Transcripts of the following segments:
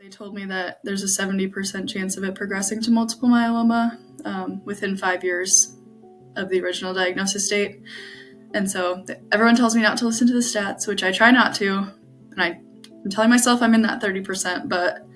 They told me that there's a 70% chance of it progressing to multiple myeloma within 5 years of the original diagnosis date. And so everyone tells me not to listen to the stats, which I try not to. And I'm telling myself I'm in that 30%, but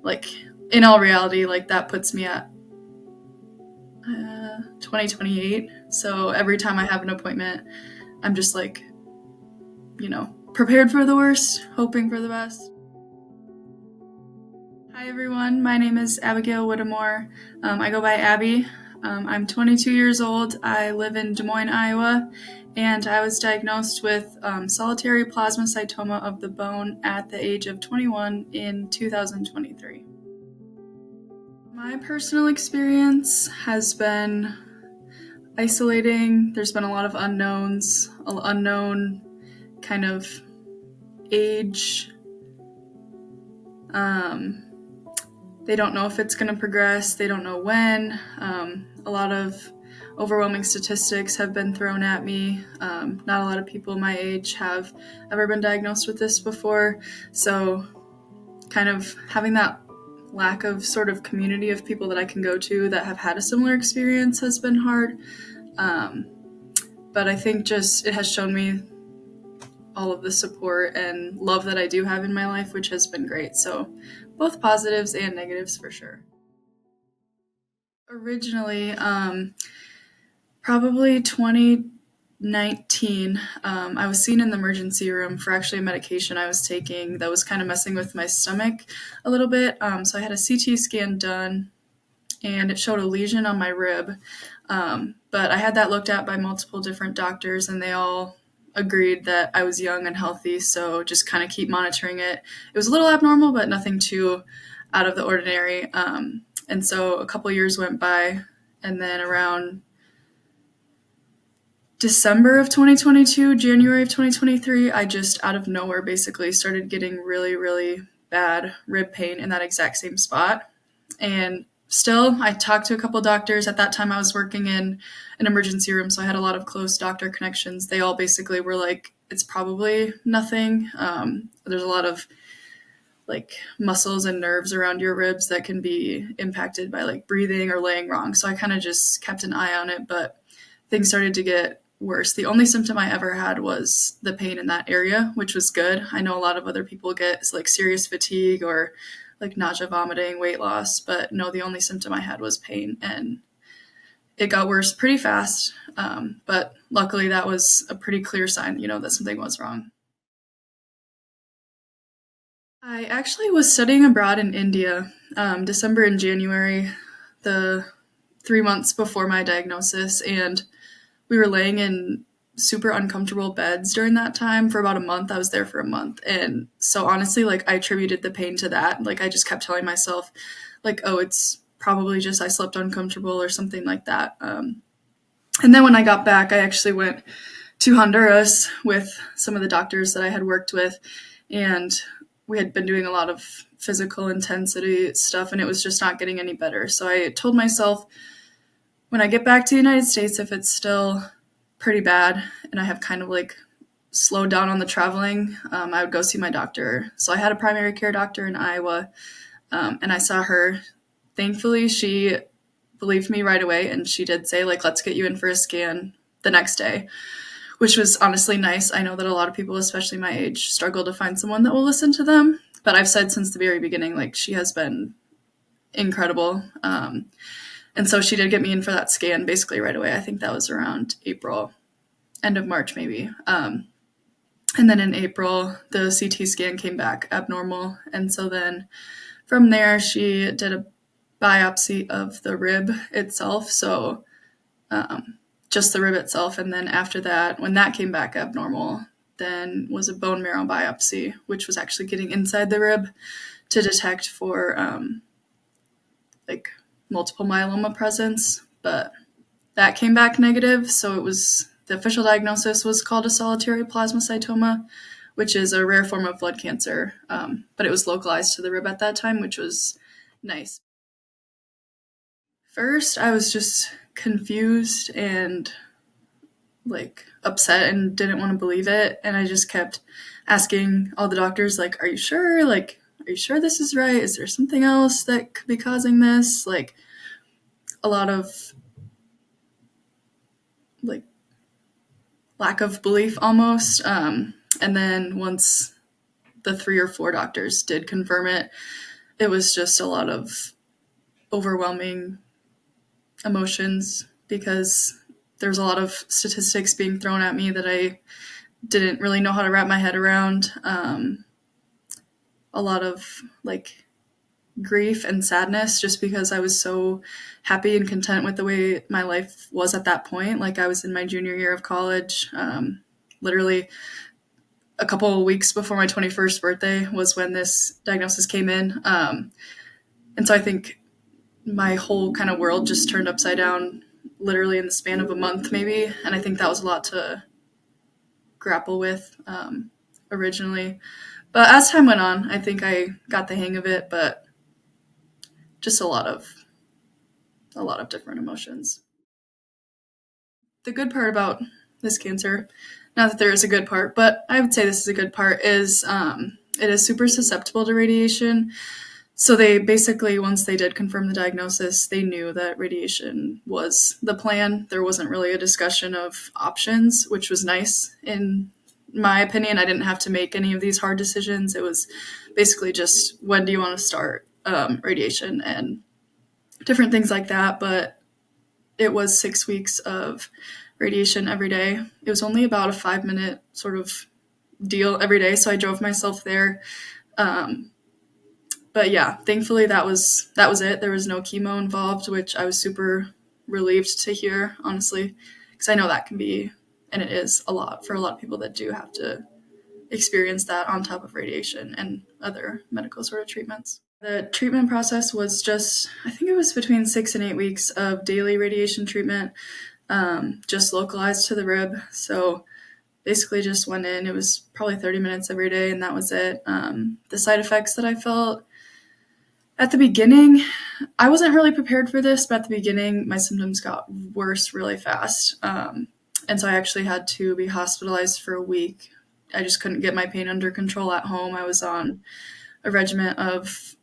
like in all reality, like that puts me at 2028. So every time I have an appointment, I'm just like, prepared for the worst, hoping for the best. Hi everyone, my name is Abigail Whittemore. I go by Abby. I'm 22 years old. I live in Des Moines, Iowa, and I was diagnosed with solitary plasmacytoma of the bone at the age of 21 in 2023. My personal experience has been isolating. There's been a lot of unknowns, unknown kind of age. They don't know if it's going to progress. They don't know when. A lot of overwhelming statistics have been thrown at me. Not a lot of people my age have ever been diagnosed with this before. So kind of having that lack of sort of community of people that I can go to that have had a similar experience has been hard. But I think just it has shown me all of the support and love that I do have in my life, which has been great. So both positives and negatives for sure. Originally, probably 2019, I was seen in the emergency room for actually a medication I was taking that was kind of messing with my stomach a little bit. So I had a CT scan done and it showed a lesion on my rib. But I had that looked at by multiple different doctors and they all agreed that I was young and healthy, so just kind of keep monitoring it. It was a little abnormal, but nothing too out of the ordinary. And so a couple years went by, and then around December of 2022, January of 2023, I just out of nowhere basically started getting really, really bad rib pain in that exact same spot. And still, I talked to a couple doctors. At that time, I was working in an emergency room, so I had a lot of close doctor connections. They all basically were like, it's probably nothing. There's a lot of like muscles and nerves around your ribs that can be impacted by like breathing or laying wrong. So I kind of just kept an eye on it, but things started to get worse. The only symptom I ever had was the pain in that area, which was good. I know a lot of other people get like serious fatigue or like nausea, vomiting, weight loss, but no, the only symptom I had was pain, and it got worse pretty fast. But luckily that was a pretty clear sign, that something was wrong. I actually was studying abroad in India, December and January, the 3 months before my diagnosis, and we were laying in super uncomfortable beds during that time for about a month. I was there for a month. And so honestly, like I attributed the pain to that. Like I just kept telling myself like, oh, it's probably just I slept uncomfortable or something like that. And then when I got back, I actually went to Honduras with some of the doctors that I had worked with. And we had been doing a lot of physical intensity stuff and it was just not getting any better. So I told myself when I get back to the United States, if it's still pretty bad and I have kind of like slowed down on the traveling, I would go see my doctor. So I had a primary care doctor in Iowa, and I saw her. Thankfully, she believed me right away, and she did say, like, let's get you in for a scan the next day, which was honestly nice. I know that a lot of people, especially my age, struggle to find someone that will listen to them, but I've said since the very beginning, like, she has been incredible. And so she did get me in for that scan basically right away. I think that was around April, end of March maybe. And then in April, the CT scan came back abnormal. And so then from there, she did a biopsy of the rib itself. So just the rib itself. And then after that, when that came back abnormal, then was a bone marrow biopsy, which was actually getting inside the rib to detect for like multiple myeloma presence, but that came back negative. So it was, the official diagnosis was called a solitary plasmacytoma, which is a rare form of blood cancer. But it was localized to the rib at that time, which was nice. First, I was just confused and like upset and didn't want to believe it. And I just kept asking all the doctors, like, are you sure? Like, are you sure this is right? Is there something else that could be causing this? Like a lot of like lack of belief almost. And then once the 3 or 4 doctors did confirm it, it was just a lot of overwhelming emotions because there's a lot of statistics being thrown at me that I didn't really know how to wrap my head around. A lot of like grief and sadness just because I was so happy and content with the way my life was at that point. Like I was in my junior year of college. Literally a couple of weeks before my 21st birthday was when this diagnosis came in. And so I think my whole kind of world just turned upside down literally in the span of a month maybe. And I think that was a lot to grapple with originally. But as time went on, I think I got the hang of it, but just a lot of different emotions. The good part about this cancer, not that there is a good part, but I would say this is a good part, is it is super susceptible to radiation. So they basically, once they did confirm the diagnosis, they knew that radiation was the plan. There wasn't really a discussion of options, which was nice in my opinion. I didn't have to make any of these hard decisions. It was basically just, when do you want to start radiation and different things like that. But it was 6 weeks of radiation every day. It was only about a 5-minute sort of deal every day. So I drove myself there. But yeah, thankfully that was it. There was no chemo involved, which I was super relieved to hear, honestly, because I know that can be, and it is a lot for a lot of people that do have to experience that on top of radiation and other medical sort of treatments. The treatment process was just, I think it was between 6 and 8 weeks of daily radiation treatment, just localized to the rib. So basically just went in. It was probably 30 minutes every day, and that was it. The side effects that I felt at the beginning, I wasn't really prepared for this, but at the beginning, my symptoms got worse really fast. And so I actually had to be hospitalized for a week. I just couldn't get my pain under control at home. I was on a regimen of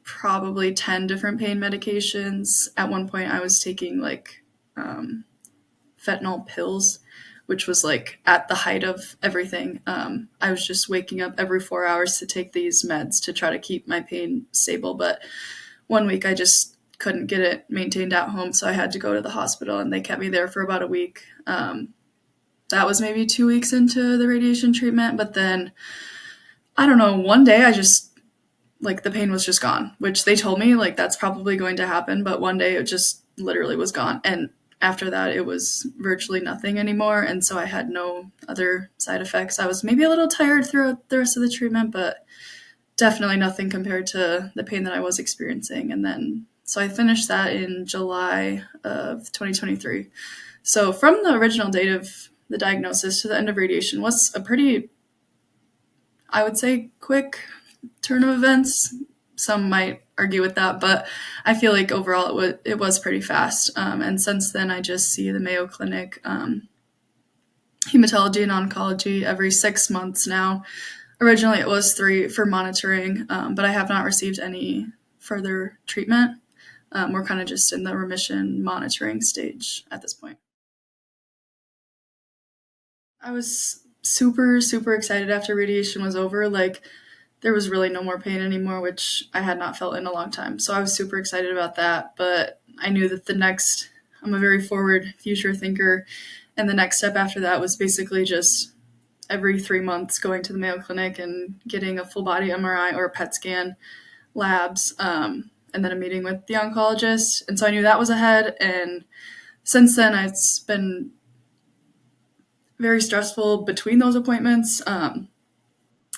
probably 10 different pain medications. At one point, I was taking like fentanyl pills, which was like at the height of everything. I was just waking up every 4 hours to take these meds to try to keep my pain stable. But one week I just couldn't get it maintained at home, so I had to go to the hospital, and they kept me there for about a week. That was maybe 2 weeks into the radiation treatment, but then, I don't know, one day I just, like, the pain was just gone, which they told me, like, that's probably going to happen, but one day it just literally was gone. And after that, it was virtually nothing anymore, and so I had no other side effects. I was maybe a little tired throughout the rest of the treatment, but definitely nothing compared to the pain that I was experiencing. And then, so I finished that in July of 2023. So from the original date of the diagnosis to the end of radiation was a pretty, I would say, quick turn of events. Some might argue with that, but I feel like overall it was pretty fast. And since then, I just see the Mayo Clinic hematology and oncology every 6 months now. Originally, it was 3 for monitoring, but I have not received any further treatment. We're kind of just in the remission monitoring stage at this point. I was super, super excited after radiation was over. Like, there was really no more pain anymore, which I had not felt in a long time. So I was super excited about that. But I knew that I'm a very forward future thinker. And the next step after that was basically just every 3 months going to the Mayo Clinic and getting a full body MRI or a PET scan, labs, and then a meeting with the oncologist. And so I knew that was ahead. And since then, it's been very stressful between those appointments.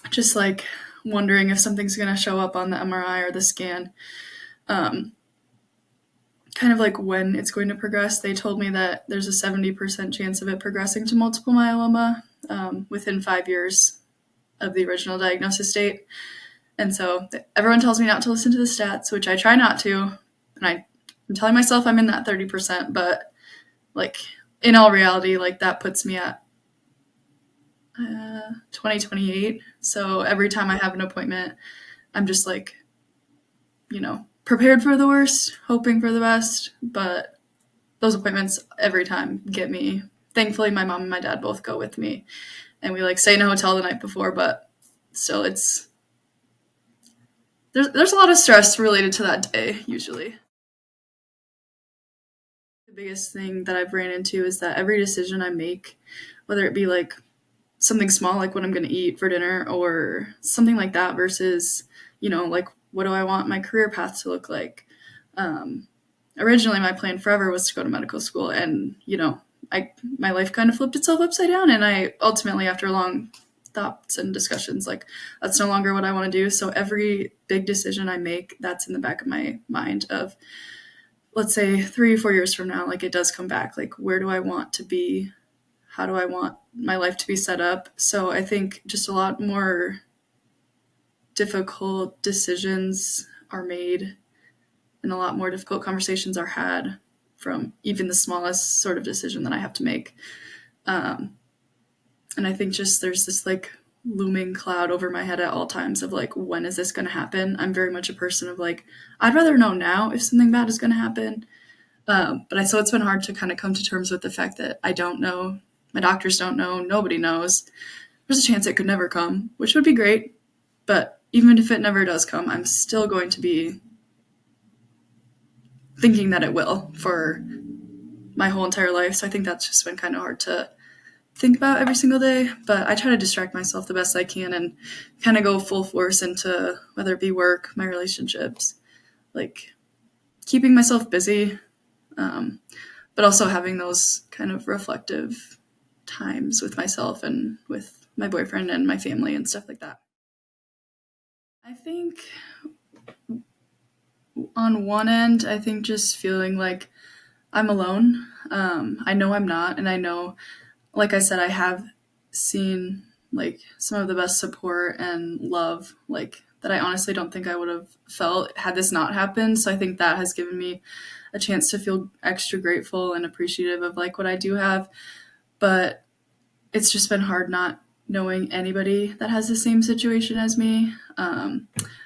Just like wondering if something's going to show up on the MRI or the scan. Kind of like when it's going to progress. They told me that there's a 70% chance of it progressing to multiple myeloma within 5 years of the original diagnosis date. And so everyone tells me not to listen to the stats, which I try not to. And I'm telling myself I'm in that 30%, but like in all reality, like that puts me at 2028. So every time I have an appointment, I'm just like, prepared for the worst, hoping for the best. But those appointments every time get me. Thankfully, my mom and my dad both go with me, and we like stay in a hotel the night before. But still, there's a lot of stress related to that day usually. The biggest thing that I've ran into is that every decision I make, whether it be like something small like what I'm going to eat for dinner or something like that versus, like what do I want my career path to look like? Um, Originally, my plan forever was to go to medical school, and my life kind of flipped itself upside down, and I ultimately, after long thoughts and discussions, like that's no longer what I want to do. So every big decision I make, that's in the back of my mind of, let's say 3 or 4 years from now, like it does come back, like where do I want to be, how do I want my life to be set up. So I think just a lot more difficult decisions are made and a lot more difficult conversations are had from even the smallest sort of decision that I have to make. And I think just there's this like looming cloud over my head at all times of like, when is this going to happen? I'm very much a person of like, I'd rather know now if something bad is going to happen. So it's been hard to kind of come to terms with the fact that I don't know. My doctors don't know. Nobody knows. There's a chance it could never come, which would be great. But even if it never does come, I'm still going to be thinking that it will for my whole entire life. So I think that's just been kind of hard to think about every single day. But I try to distract myself the best I can and kind of go full force into whether it be work, my relationships, like keeping myself busy, but also having those kind of reflective times with myself and with my boyfriend and my family and stuff like that. I think on one end, I think just feeling like I'm alone. I know I'm not, and I know, like I said, I have seen like some of the best support and love like that I honestly don't think I would have felt had this not happened. So I think that has given me a chance to feel extra grateful and appreciative of like what I do have. But it's just been hard not knowing anybody that has the same situation as me.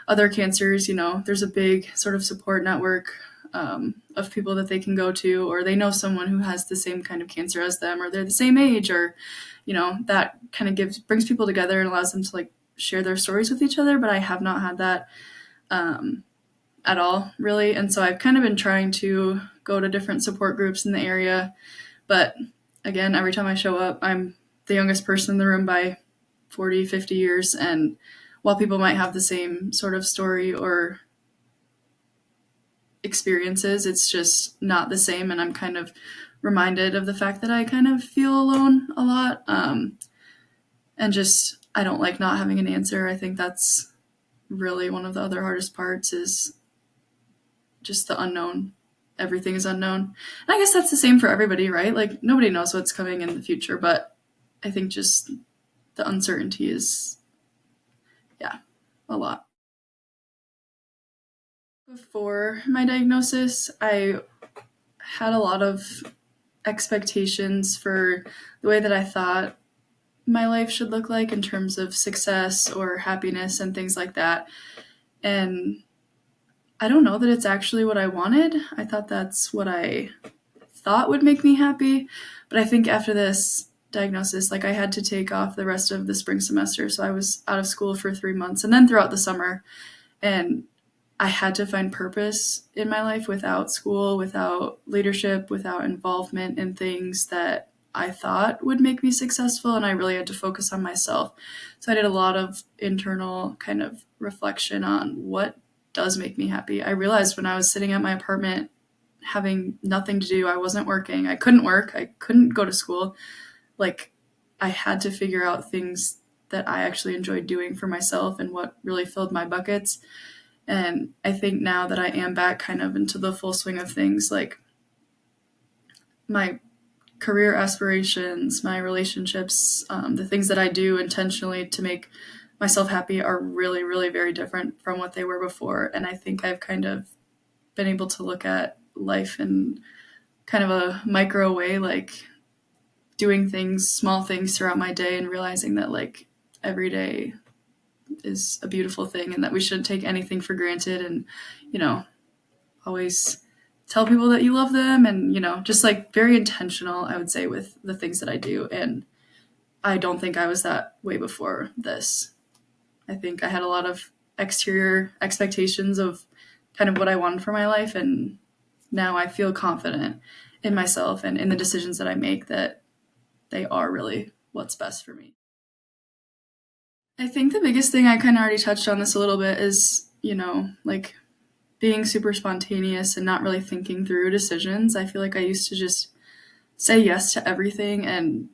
Other cancers, there's a big sort of support network of people that they can go to, or they know someone who has the same kind of cancer as them, or they're the same age, or that kind of brings people together and allows them to like share their stories with each other. But I have not had that at all, really. And so I've kind of been trying to go to different support groups in the area. But again, every time I show up, I'm the youngest person in the room by 40, 50 years. And while people might have the same sort of story or experiences, it's just not the same. And I'm kind of reminded of the fact that I kind of feel alone a lot. And just, I don't like not having an answer. I think that's really one of the other hardest parts is just the unknown. Everything is unknown. And I guess that's the same for everybody, right? Like nobody knows what's coming in the future, but I think just the uncertainty is, yeah, a lot. Before my diagnosis, I had a lot of expectations for the way that I thought my life should look like in terms of success or happiness and things like that. And I don't know that it's actually what I wanted. I thought that's what I thought would make me happy. But I think after this diagnosis, like I had to take off the rest of the spring semester. So I was out of school for 3 months and then throughout the summer. And I had to find purpose in my life without school, without leadership, without involvement in things that I thought would make me successful. And I really had to focus on myself. So I did a lot of internal kind of reflection on what does make me happy. I realized when I was sitting at my apartment having nothing to do, I wasn't working, I couldn't work, I couldn't go to school. Like I had to figure out things that I actually enjoyed doing for myself and what really filled my buckets. And I think now that I am back kind of into the full swing of things, like my career aspirations, my relationships, the things that I do intentionally to make myself happy are really, really very different from what they were before. And I think I've kind of been able to look at life in kind of a micro way, like, doing things, small things throughout my day, and realizing that like every day is a beautiful thing and that we shouldn't take anything for granted, and always tell people that you love them, and just like very intentional, I would say, with the things that I do. And I don't think I was that way before this. I think I had a lot of exterior expectations of kind of what I wanted for my life, and now I feel confident in myself and in the decisions that I make, that they are really what's best for me. I think the biggest thing, I kind of already touched on this a little bit, is, like being super spontaneous and not really thinking through decisions. I feel like I used to just say yes to everything and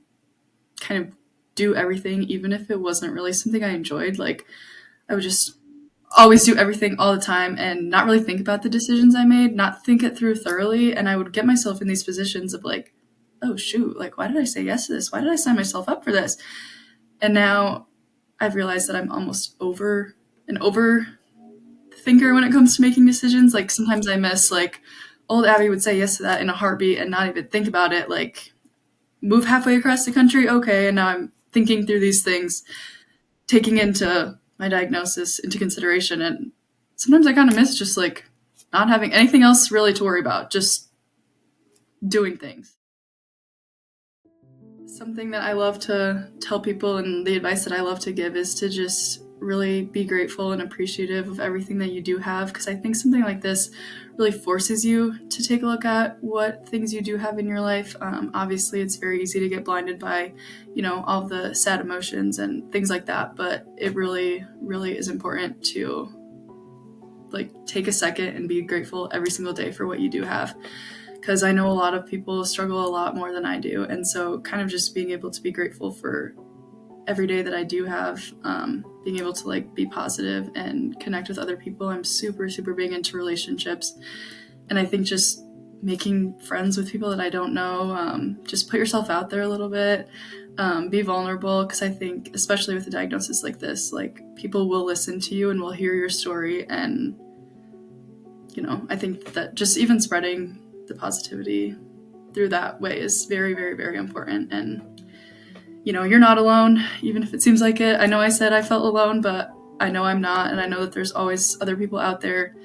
kind of do everything, even if it wasn't really something I enjoyed. Like, I would just always do everything all the time and not really think about the decisions I made, not think it through thoroughly. And I would get myself in these positions of like, oh shoot, like, why did I say yes to this? Why did I sign myself up for this? And now I've realized that I'm almost over thinker when it comes to making decisions. Like, sometimes I miss, like, old Abby would say yes to that in a heartbeat and not even think about it. Like, move halfway across the country, okay, and now I'm thinking through these things, taking into my diagnosis into consideration. And sometimes I kind of miss just like not having anything else really to worry about, just doing things. Something that I love to tell people, and the advice that I love to give, is to just really be grateful and appreciative of everything that you do have, because I think something like this really forces you to take a look at what things you do have in your life. Obviously, it's very easy to get blinded by, all the sad emotions and things like that, but it really, really is important to like take a second and be grateful every single day for what you do have, because I know a lot of people struggle a lot more than I do. And so kind of just being able to be grateful for every day that I do have, being able to like be positive and connect with other people. I'm super, super big into relationships. And I think just making friends with people that I don't know, just put yourself out there a little bit, be vulnerable. Because I think, especially with a diagnosis like this, like, people will listen to you and will hear your story. And, I think that just even spreading the positivity through that way is very, very, very important. And you're not alone, even if it seems like it. I know I said I felt alone, but I know I'm not. And I know that there's always other people out there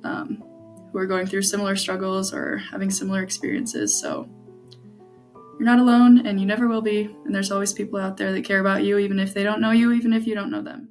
who are going through similar struggles or having similar experiences. So you're not alone, and you never will be. And there's always people out there that care about you, even if they don't know you, even if you don't know them.